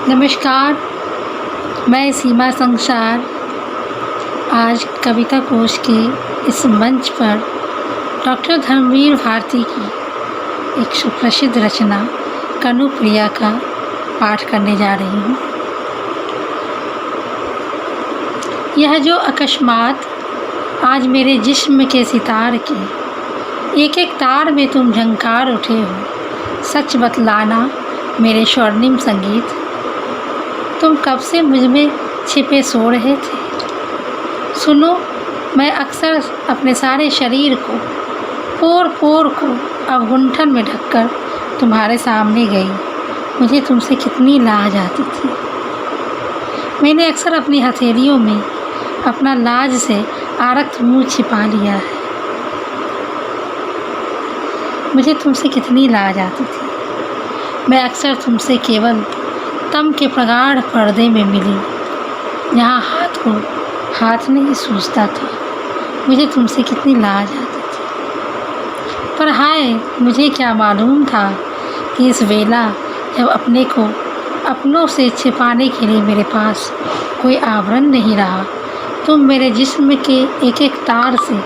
नमस्कार, मैं सीमा संसार आज कविता कोश के इस मंच पर डॉक्टर धर्मवीर भारती की एक सुप्रसिद्ध रचना कनुप्रिया का पाठ करने जा रही हूँ। यह जो अकस्मात आज मेरे जिस्म के सितार के एक एक तार में तुम झंकार उठे हो, सच बतलाना मेरे स्वर्णिम संगीत, तुम कब से मुझ में छिपे सो रहे थे। सुनो, मैं अक्सर अपने सारे शरीर को पोर पोर को अवगुंठन में ढककर तुम्हारे सामने गई। मुझे तुमसे कितनी लाज आती थी। मैंने अक्सर अपनी हथेलियों में अपना लाज से आरक्त मुँह छिपा लिया है। मुझे तुमसे कितनी लाज आती थी। मैं अक्सर तुमसे केवल तम के प्रगाढ़ पर्दे में मिली, जहाँ हाथ को हाथ नहीं सूझता था। मुझे तुमसे कितनी लाज आती थी। पर हाय, मुझे क्या मालूम था कि इस वेला जब अपने को अपनों से छिपाने के लिए मेरे पास कोई आवरण नहीं रहा, तुम मेरे जिस्म के एक एक तार से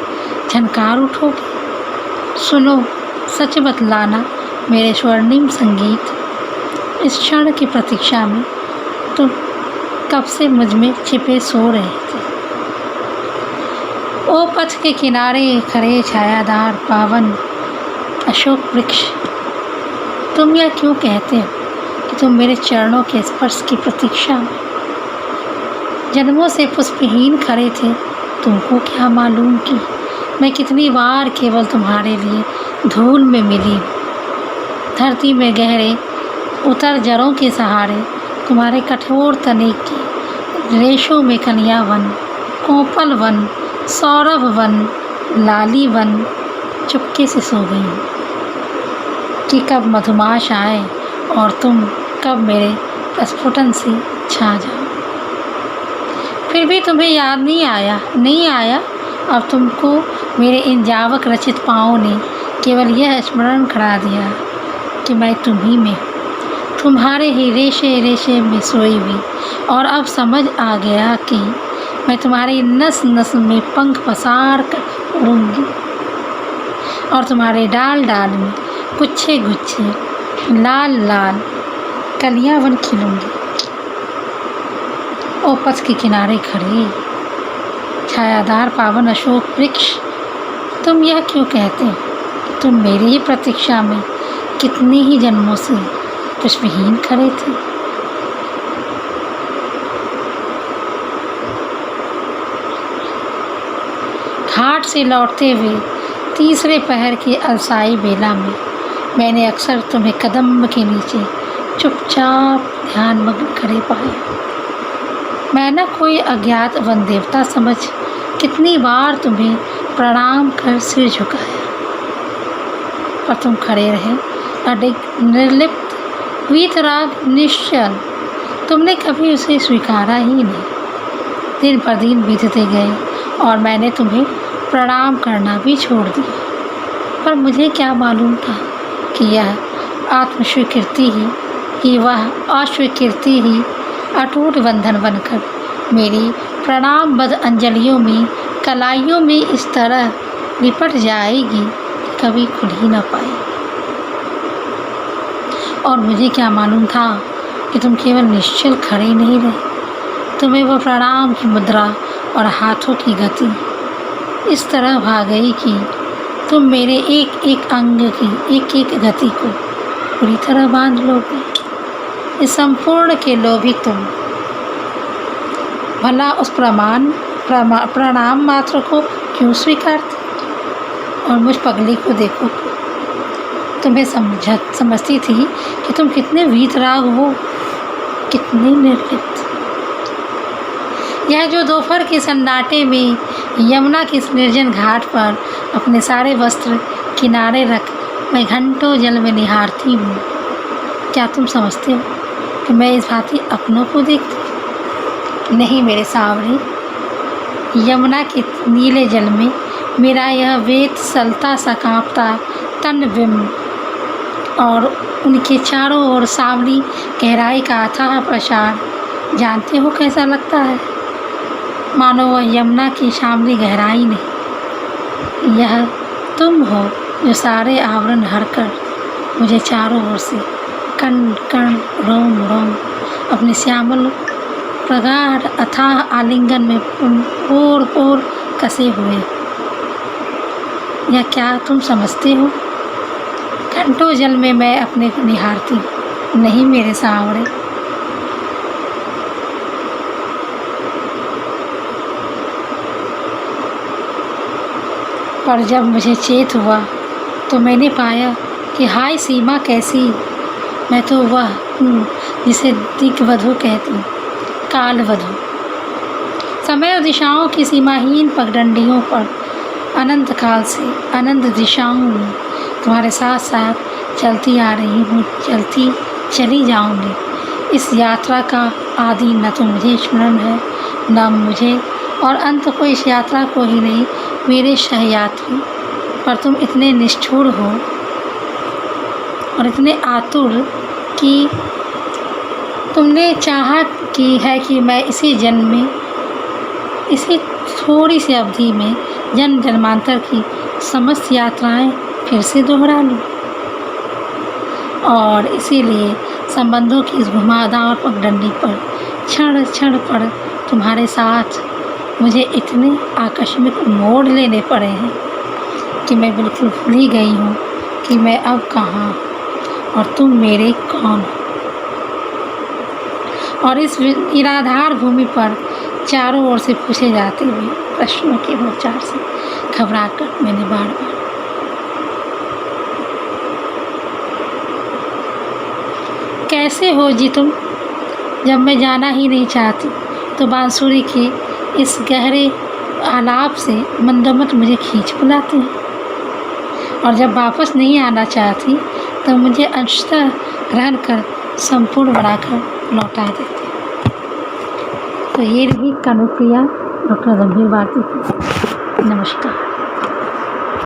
झनकार उठोगे। सुनो, सच बतलाना मेरे स्वर्णिम संगीत, इस क्षण की प्रतीक्षा में तुम कब से मुझ में छिपे सो रहे थे। ओ पथ के किनारे खड़े छायादार पावन अशोक वृक्ष, तुम यह क्यों कहते हो कि तुम मेरे चरणों के स्पर्श की प्रतीक्षा में जन्मों से पुष्पहीन खड़े थे। तुमको क्या मालूम कि मैं कितनी बार केवल तुम्हारे लिए धूल में मिली, धरती में गहरे उतर जड़ों के सहारे तुम्हारे कठोर तने की रेशों में कलिया वन, कोपल वन, सौरभ वन, लाली वन चुपके से सो गई कि कब मधुमाश आए और तुम कब मेरे प्रस्फुटन से छा जाओ। फिर भी तुम्हें याद नहीं आया। अब तुमको मेरे इन जावक रचित पाँवों ने केवल यह स्मरण करा दिया कि मैं तुम्ही में, तुम्हारे ही रेशे रेशे में सोई हुई, और अब समझ आ गया कि मैं तुम्हारी नस नस में पंख पसार कर उड़ूंगी और तुम्हारे डाल डाल में गुच्छे गुच्छे लाल लाल कलियां बन खिलूंगी। ओ पथ के किनारे खड़े छायादार पावन अशोक वृक्ष, तुम यह क्यों कहते हो कि तुम मेरी ही प्रतीक्षा में कितने ही जन्मों से पुष्पहीन खड़े थे। घाट से लौटते हुए तीसरे पहर की अलसाई बेला में मैंने अक्सर तुम्हें कदम के नीचे चुपचाप ध्यानमग्न खड़े पाया। मैं न कोई अज्ञात वन देवता समझ कितनी बार तुम्हें प्रणाम कर सिर झुकाया, पर तुम खड़े रहे अडिग, निर्लिप्त, वीतराग, निश्चल। तुमने कभी उसे स्वीकारा ही नहीं। दिन पर दिन बीतते गए और मैंने तुम्हें प्रणाम करना भी छोड़ दिया। पर मुझे क्या मालूम था कि यह आत्मस्वीकृति ही वह अस्वीकृति ही अटूट बंधन बनकर मेरी प्रणामबद्ध अंजलियों में, कलाइयों में इस तरह लिपट जाएगी कि कभी खुल ही न पाए। और मुझे क्या मालूम था कि तुम केवल निश्चल खड़े नहीं रहे। तुम्हें वह प्रणाम की मुद्रा और हाथों की गति इस तरह भा गई कि तुम मेरे एक एक अंग की एक एक गति को पूरी तरह बांध लोगे। इस संपूर्ण के लोभी तुम भला उस प्रणाम मात्र को क्यों स्वीकारते। और मुझ पगली को देखो, तुम्हें समझती थी कि तुम कितने वीतराग हो, कितने निर्लिप्त। यह जो दोपहर के सन्नाटे में यमुना के इस निर्जन घाट पर अपने सारे वस्त्र किनारे रख मैं घंटों जल में निहारती हूँ, क्या तुम समझते हो कि मैं इस भांति अपनों को देखती? नहीं मेरे सावरे, यमुना के नीले जल में मेरा यह वेत सलता सा कांपता तन बिंब और उनके चारों ओर सांवली गहराई का अथाह प्रसार जानते हो कैसा लगता है? मानो वह यमुना की सांवली गहराई नहीं, यह तुम हो जो सारे आवरण हरकर मुझे चारों ओर से कण कण रोम रोम अपने श्यामल प्रगाढ़ अथाह आलिंगन में पोर पोर कसे हुए। या क्या तुम समझते हो? घंटों जल में मैं अपने को निहारती हूँ, नहीं मेरे सांवरे। पर जब मुझे चेत हुआ तो मैंने पाया कि हाय सीमा कैसी, मैं तो वह हूँ जिसे दिग्वधु कहती हूँ, कालवधु। समय और दिशाओं की सीमाहीन पगडंडियों पर अनंत काल से अनंत दिशाओं में तुम्हारे साथ साथ चलती आ रही हूँ, चलती चली जाऊँगी। इस यात्रा का आदि न तो मुझे स्मरण है न मुझे, और अंत को इस यात्रा को ही नहीं मेरे सहयात्री। पर तुम इतने निष्ठुर हो और इतने आतुर कि तुमने चाहा की है कि मैं इसी जन्म में, इसी थोड़ी सी अवधि में जन्म जन्मांतर की समस्त यात्राएं फिर से दोहरा लूं। और इसीलिए संबंधों की इस घुमावदार पगडंडी पर क्षण क्षण पर तुम्हारे साथ मुझे इतने आकस्मिक मोड़ लेने पड़े हैं कि मैं बिल्कुल भूल ही गई हूँ कि मैं अब कहाँ और तुम मेरे कौन हो। और इस निराधार भूमि पर चारों ओर से पूछे जाते हुए प्रश्नों के बौछार से घबराकर मैंने बार बार कैसे हो जी तुम, जब मैं जाना ही नहीं चाहती तो बांसुरी के इस गहरे आलाप से मंदोमद मुझे खींच बुलाते हैं, और जब वापस नहीं आना चाहती तो मुझे अंशतः ग्रहण कर संपूर्ण बनाकर लौटा देते। तो ये रही कानुप्रिया डॉक्टर रणधीर भारती की। नमस्कार।